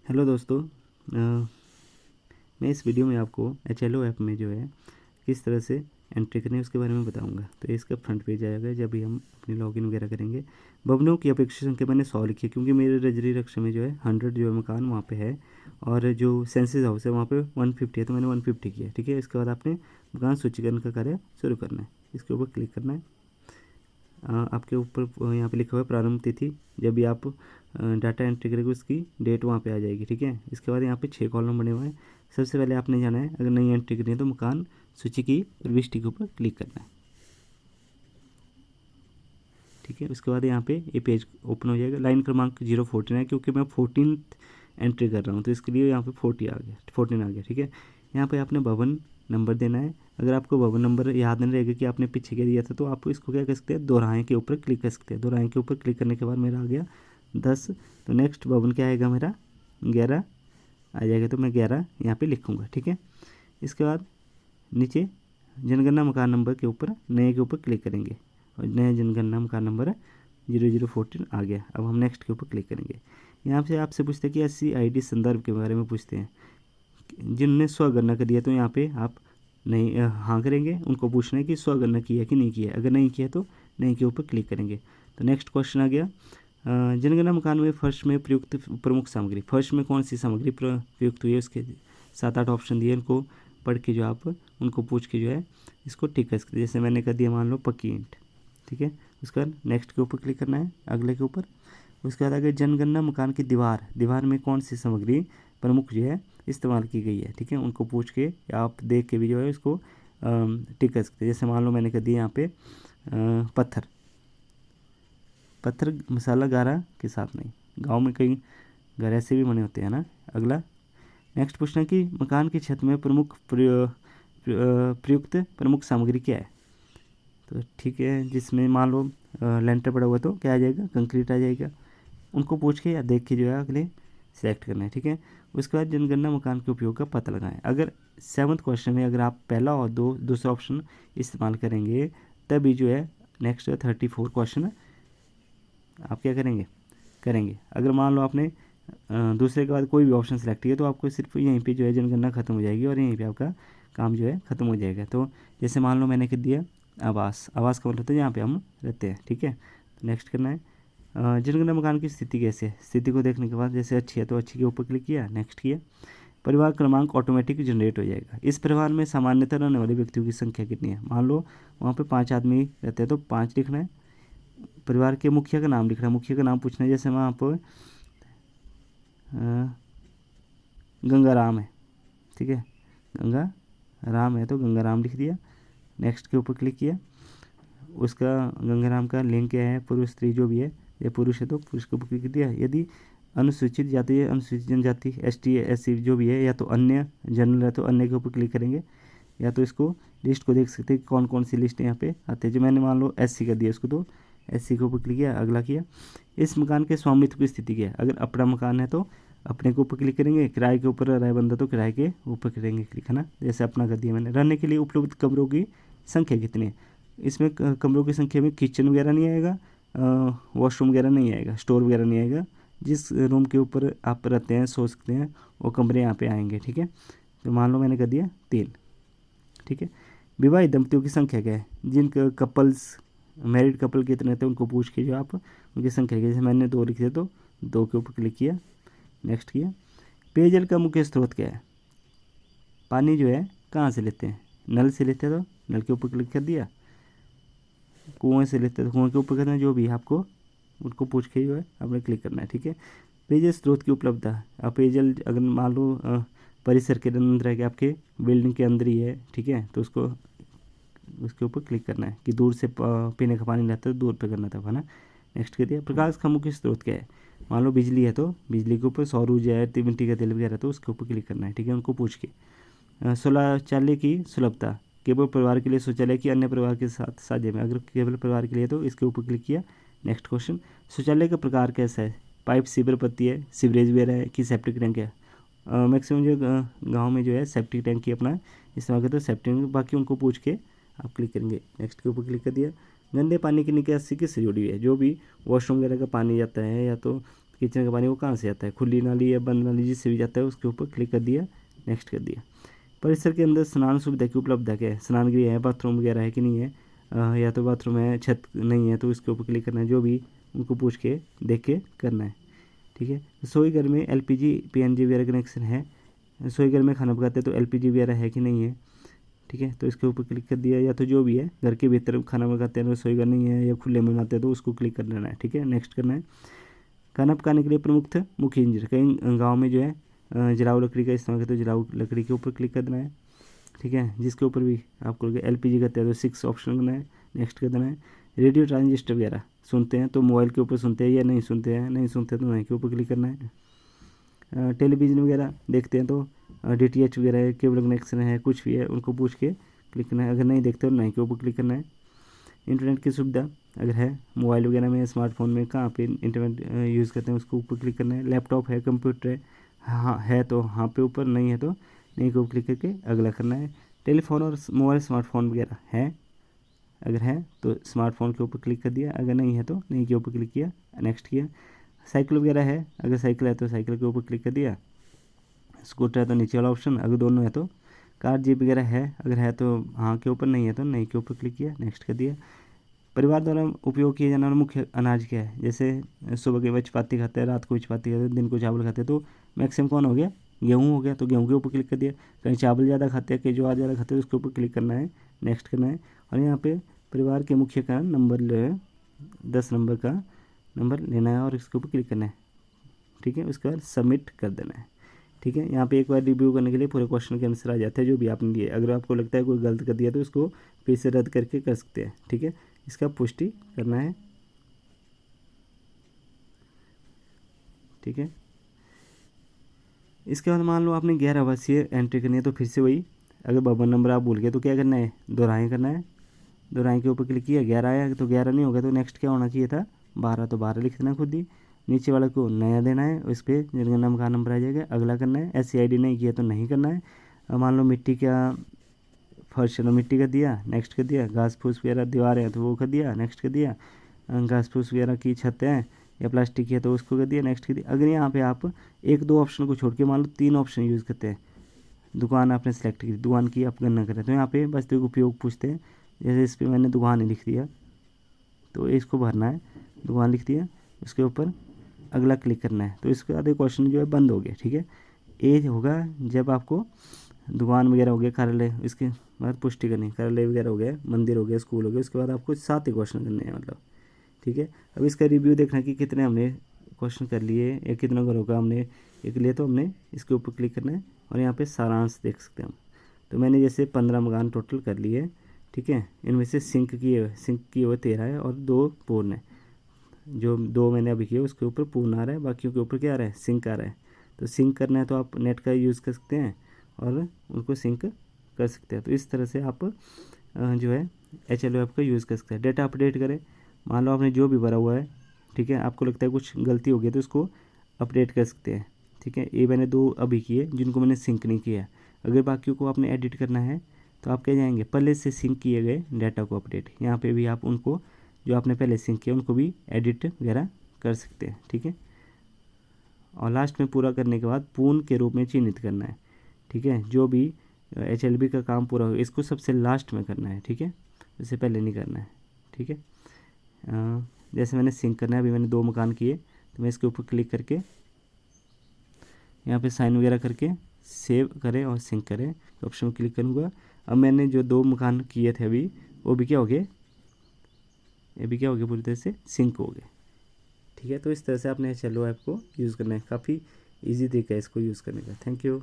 Hello दोस्तों। मैं इस वीडियो में आपको HLO ऐप में जो है किस तरह से एंट्री करनी है उसके बारे में बताऊंगा। तो इसका फ्रंट पेज आएगा जब भी हम अपनी लॉगिन वगैरह करेंगे। भवनों की अपेक्षा संख्या मैंने 100 लिखी है क्योंकि मेरे रजरी रक्षा में जो है 100 जो है मकान वहाँ पे है और जो सेंसस हाउस है वहाँ पे 150 है, तो मैंने 150 किया। ठीक है, इसके बाद आपने मकान सूचीकरण का कार्य शुरू करना है। इसके ऊपर क्लिक करना है। आपके ऊपर यहाँ पे लिखा हुआ है प्रारंभ तिथि। जब भी आप डाटा एंट्री करेंगे उसकी डेट वहाँ पे आ जाएगी। ठीक है, इसके बाद यहाँ पे 6 कॉलम बने हुए हैं। सबसे पहले आपने जाना है, अगर नई एंट्री करनी है तो मकान सूची की प्रविष्टि के ऊपर क्लिक करना है। ठीक है, उसके बाद यहाँ पे ये पेज ओपन हो जाएगा। लाइन क्रमांक 014 है क्योंकि मैं 14 एंट्री कर रहा हूँ तो इसके लिए यहाँ पे 14 आ गया। ठीक है, यहाँ पे आपने भवन नंबर देना है। अगर आपको भवन नंबर याद नहीं रहेगा कि आपने पीछे क्या दिया था तो आप इसको क्या कर सकते हैं, दोहराएं के ऊपर क्लिक कर सकते हैं। दोहराएं के ऊपर क्लिक करने के बाद मेरा आ गया 10। तो नेक्स्ट भवन क्या आएगा, मेरा 11 आ जाएगा। तो मैं 11 यहाँ पे लिखूँगा। ठीक है, इसके बाद नीचे जनगणना मकान नंबर के ऊपर नए के ऊपर क्लिक करेंगे और नया जनगणना मकान नंबर 0014 आ गया। अब हम नेक्स्ट के ऊपर क्लिक करेंगे। यहाँ से आपसे पूछते हैं कि SCID संदर्भ के बारे में पूछते हैं। जिनने स्वगणना कर दिया तो यहाँ पे आप नहीं हाँ करेंगे। उनको पूछना है कि स्वगणना की है कि नहीं किया है। अगर नहीं किया तो नहीं के ऊपर क्लिक करेंगे। तो नेक्स्ट क्वेश्चन आ गया, जनगणना मकान में फर्श में प्रयुक्त प्रमुख सामग्री। फर्श में कौन सी सामग्री प्रयुक्त हुई है, उसके 7-8 ऑप्शन दिए। इनको पढ़ के जो आप उनको पूछ के जो है इसको टिक कर सकते। जैसे मैंने कर दिया मान लो पक्की ईंट। ठीक है, उसके बाद नेक्स्ट के ऊपर क्लिक करना है, अगले के ऊपर। उसके बाद आगे जनगणना मकान की दीवार में कौन सी सामग्री प्रमुख जो है इस्तेमाल की गई है। ठीक है, उनको पूछ के या आप देख के भी जो है इसको टिक कर सकते हैं। जैसे मान लो मैंने कर दिया यहाँ पे पत्थर मसाला गारा के साथ नहीं। गांव में कई घर ऐसे भी बने होते हैं ना। अगला नेक्स्ट पूछना है कि मकान की छत में प्रयुक्त प्रमुख सामग्री क्या है। तो ठीक है, जिसमें मान लो लेंटर पड़ा हुआ तो क्या आ जाएगा, कंक्रीट आ जाएगा। उनको पूछ के या देख के जो है अगले सेलेक्ट करना है। ठीक है, उसके बाद जनगणना मकान के उपयोग का पता लगाएं। अगर 7th क्वेश्चन में अगर आप पहला और दूसरा ऑप्शन इस्तेमाल करेंगे तभी जो है नेक्स्ट 34 क्वेश्चन आप क्या करेंगे। अगर मान लो आपने दूसरे के बाद कोई भी ऑप्शन सेलेक्ट किया तो आपको सिर्फ यहीं पे जो है जनगणना खत्म हो जाएगी और यहीं पे आपका काम जो है ख़त्म हो जाएगा। तो जैसे मान लो मैंने कर दिया आवास का मतलब होता है यहाँ पे हम रहते हैं। ठीक है, तो नेक्स्ट करना है। जनगणना मकान की स्थिति कैसे है। स्थिति को देखने के बाद जैसे अच्छी है तो अच्छी के ऊपर क्लिक किया, नेक्स्ट किया। परिवार क्रमांक ऑटोमेटिक जनरेट हो जाएगा। इस परिवार में सामान्यतः रहने वाले व्यक्तियों की संख्या कितनी है। मान लो वहाँ पे 5 आदमी रहते हैं तो 5 लिखना है। परिवार के मुखिया का नाम लिखना है, मुखिया का नाम पूछना है। जैसे वहाँ पर गंगाराम है। ठीक है, गंगा राम है तो गंगाराम लिख दिया, नेक्स्ट के ऊपर क्लिक किया। उसका गंगाराम का लिंग क्या है, पुरुष स्त्री जो भी है, या पुरुष है तो पुरुष के ऊपर क्लिक दिया। यदि अनुसूचित जाति है, अनुसूचित जनजाति, ST SC जो भी है, या तो अन्य जनरल है तो अन्य के ऊपर क्लिक करेंगे। या तो इसको लिस्ट को देख सकते हैं कि कौन कौन सी लिस्ट यहाँ पे आते हैं। जो मैंने मान लो SC कर दिया इसको तो SC के ऊपर क्लिक किया, अगला किया। इस मकान के स्वामित्व की स्थिति क्या है। अगर अपना मकान है तो अपने के ऊपर क्लिक करेंगे, किराए के ऊपर राय बंदा तो किराए के ऊपर करेंगे क्लिक, है ना। जैसे अपना कर दिया मैंने। रहने के लिए उपलब्ध कमरों की संख्या कितनी है। इसमें कमरों की संख्या में किचन वगैरह नहीं आएगा, वॉशरूम वगैरह नहीं आएगा, स्टोर वगैरह नहीं आएगा। जिस रूम के ऊपर आप रहते हैं सो सकते हैं वो कमरे यहाँ पे आएंगे। ठीक है, तो मान लो मैंने कर दिया 3। ठीक है, विवाहित दंपतियों की संख्या क्या है। जिन कपल्स मैरिड कपल कितने थे उनको पूछ के जो आप उनकी संख्या क्या है। जैसे मैंने 2 लिखे तो 2 के ऊपर क्लिक किया, नेक्स्ट किया। पेयजल का मुख्य स्रोत क्या है। पानी जो है कहाँ से लेते हैं, नल से लेते हैं तो नल के ऊपर क्लिक कर दिया। कुएँ से लेते हैं तो कुएँ के ऊपर करना है। जो भी आपको उनको पूछ के जो है आपने क्लिक करना है। ठीक है, पेयजल स्रोत की उपलब्धता। अब पेयजल अगर मान लो परिसर के अंदर है कि आपके बिल्डिंग के अंदर ही है, ठीक है, तो उसके ऊपर क्लिक करना है कि दूर से पीने का पानी लाते तो दूर पे करना था, है ना। नेक्स्ट कर दिया। प्रकाश का मुख्य स्रोत क्या है। मान लो बिजली है तो बिजली के ऊपर सौर ऊर्जा है, मिट्टी का तेल वगैरह तो उसके ऊपर क्लिक करना है। ठीक है, उनको पूछ के। शौचालय की सुलभता। केवल परिवार के लिए शौचालय की अन्य परिवार के साथ साझे में। अगर केवल परिवार के लिए तो इसके ऊपर क्लिक किया, नेक्स्ट क्वेश्चन। शौचालय का प्रकार कैसा है। पाइप सीवर पत्ती है, सीवरेज वगैरह है कि सेप्टिक टैंक है। मैक्सिमम जो गांव में जो है सेप्टिक टैंक की अपना इस्तेमाल करते हैं, तो सेप्टिक टैंक। बाकी उनको पूछ के आप क्लिक करेंगे, नेक्स्ट के ऊपर क्लिक कर दिया। गंदे पानी की निकासी किससे जुड़ी हुई है। जो भी वॉशरूम वगैरह का पानी जाता है या तो किचन का पानी वो कहाँ से आता है, खुली नाली या बंद नाली जिससे भी जाता है, उसके ऊपर क्लिक कर दिया, नेक्स्ट कर दिया। परिसर के अंदर स्नान सुविधा की उपलब्धता क्या है, स्नान गृह है, बाथरूम वगैरह है कि नहीं है, या तो बाथरूम है, छत नहीं है तो उसके ऊपर क्लिक करना है, जो भी उनको पूछ के देख के करना है। ठीक है, रसोई घर में LPG PNG वगैरह कनेक्शन है, रसोई घर में खाना पकाते हैं तो LPG वगैरह है कि नहीं है। ठीक है, तो इसके ऊपर क्लिक कर दिया, या तो जो भी है घर के भीतर खाना पकाते हैं रसोई घर नहीं है या खुले में बनाते हैं तो उसको क्लिक कर लेना है। ठीक है, नेक्स्ट करना है। खाना पकाने के लिए प्रमुख मुख्य इंजन, कई गाँव में जो है जलाऊ लकड़ी का इस्तेमाल करते हैं, तो जलाऊ लकड़ी के ऊपर क्लिक कर देना है। ठीक है, जिसके ऊपर भी आपको LPG करते हैं तो 6 ऑप्शन करना है, नेक्स्ट कर देना है। रेडियो ट्रांजिस्टर वगैरह सुनते हैं तो मोबाइल के ऊपर सुनते हैं या नहीं सुनते हैं, नहीं सुनते तो नहीं के ऊपर क्लिक करना है। टेलीविज़न वगैरह देखते हैं तो DTH वगैरह है, केबल कनेक्शन है, कुछ भी है उनको पूछ के क्लिक करना है, अगर नहीं देखते तो नहीं के ऊपर क्लिक करना है। इंटरनेट की सुविधा अगर है मोबाइल वगैरह में, स्मार्टफोन में कहाँ पे इंटरनेट यूज़ करते हैं उसको ऊपर क्लिक करना है। लैपटॉप है, कंप्यूटर है, हाँ है तो हाँ पे ऊपर, नहीं है तो नहीं के ऊपर क्लिक करके अगला करना है। टेलीफोन और मोबाइल स्मार्टफोन वगैरह है, अगर है तो स्मार्टफोन के ऊपर क्लिक कर दिया, अगर नहीं है तो नहीं के ऊपर क्लिक किया, नेक्स्ट किया। साइकिल वगैरह है, अगर साइकिल है तो साइकिल के ऊपर क्लिक कर दिया। स्कूटर है तो नीचे वाला ऑप्शन, अगर दोनों है तो। कार जीप वगैरह है, अगर है तो हाँ के ऊपर, नहीं है तो नहीं के ऊपर क्लिक किया, नेक्स्ट कर दिया। परिवार द्वारा उपयोग किए जाने वाला मुख्य अनाज क्या है, जैसे सुबह के चपाती खाते हैं, रात को चपाती खाते हैं, दिन को चावल खाते हैं, तो मैक्सिमम कौन हो गया, गेहूँ हो गया, तो गेहूँ के ऊपर क्लिक कर दिया। कहीं चावल ज़्यादा खाते हैं, कहीं ज्वार ज़्यादा खाते हैं, उसके ऊपर क्लिक करना है, नेक्स्ट करना है। और यहाँ पे परिवार के मुख्य का नंबर जो है 10 नंबर का नंबर लेना है और इसके ऊपर क्लिक करना है। ठीक है, उसके बाद सबमिट कर देना है। ठीक है, यहाँ पे एक बार रिव्यू करने के लिए पूरे क्वेश्चन के आंसर आ जाते हैं जो भी आपने दिए। अगर आपको लगता है कोई गलत कर दिया तो उसको फिर से रद्द करके कर सकते हैं। ठीक है, इसका पुष्टि करना है। ठीक है, इसके बाद मान लो आपने 11 आवासीय एंट्री करनी है तो फिर से वही, अगर भवन नंबर आप भूल गए तो क्या करना है, दोहराएँ करना है। दोहराएँ के ऊपर क्लिक किया, 11 आया तो 11 नहीं होगा तो नेक्स्ट क्या होना चाहिए था, 12, तो 12 लिख देना खुद ही। नीचे वाले को नया देना है, उस पर जनगणना मकान नंबर आ जाएगा, अगला करना है। SCID नहीं किया तो नहीं करना है। मान लो मिट्टी का फर्श है तो मिट्टी का दिया, नेक्स्ट कर दिया। घास फूस वगैरह दीवार है तो वो कर दिया, नेक्स्ट कर दिया। घास फूस वगैरह की छत है या प्लास्टिक की है तो उसको कर दिया, नेक्स्ट कर दिया। अगर यहाँ पे आप 1-2 ऑप्शन को छोड़ के मान लो 3 ऑप्शन यूज़ करते हैं, दुकान आपने सेलेक्ट की, दुकान की आप गणना करें तो यहाँ पे बस तो उपयोग पूछते हैं। जैसे इस पर मैंने दुकान ही लिख दिया तो इसको भरना है, दुकान लिख दिया, उसके ऊपर अगला क्लिक करना है, तो इसके बाद क्वेश्चन जो है बंद हो गया। ठीक है, ये होगा जब आपको दुकान वगैरह हो गया, कार्यालय, इसके बाद पुष्टि करनी, कार्यालय वगैरह हो गया, मंदिर हो गया, स्कूल हो गया, उसके बाद आपको 7 ही क्वेश्चन करने हैं मतलब। ठीक है, अब इसका रिव्यू देखना कि कितने हमने क्वेश्चन कर लिए या कितना घरों का हमने एक लिए, तो हमने इसके ऊपर क्लिक करना है और यहाँ पे सारांश देख सकते हैं हम। तो मैंने जैसे 15 मकान टोटल कर लिए। ठीक है, इनमें से सिंक किए हुए 13 है और 2 पूर्ण है। जो 2 मैंने अभी किए उसके ऊपर पूर्ण आ रहा है, बाकियों के ऊपर क्या आ रहा है, सिंक आ रहा है। तो सिंक करना है तो आप नेट का यूज़ कर सकते हैं और उनको सिंक कर सकते हैं। तो इस तरह से आप जो है HLO ऐप का यूज़ कर सकते हैं। डेटा अपडेट करें, मान लो आपने जो भी भरा हुआ है, ठीक है, आपको लगता है कुछ गलती हो गई तो उसको अपडेट कर सकते हैं। ठीक है, ये मैंने 2 अभी किए जिनको मैंने सिंक नहीं किया। अगर बाकियों को आपने एडिट करना है तो आप क्या जाएंगे, पहले से सिंक किए गए डाटा को अपडेट, यहाँ पे भी आप उनको जो आपने पहले सिंक किया उनको भी एडिट वगैरह कर सकते हैं। ठीक है, और लास्ट में पूरा करने के बाद पूर्ण के रूप में चिन्हित करना है। ठीक है, जो भी HLB का काम पूरा हो इसको सबसे लास्ट में करना है। ठीक है, इससे पहले नहीं करना है। ठीक है, जैसे मैंने सिंक करना है, अभी मैंने 2 मकान किए तो मैं इसके ऊपर क्लिक करके यहाँ पे साइन वगैरह करके सेव करें और सिंक करें ऑप्शन में क्लिक करूँगा। अब मैंने जो 2 मकान किए थे अभी वो भी क्या हो गए, ये भी क्या हो गया, पूरी तरह से सिंक हो गए। ठीक है, तो इस तरह से आपने HLO ऐप को यूज़ करना है, काफ़ी ईजी तरीका है इसको यूज़ करने का। Thank you.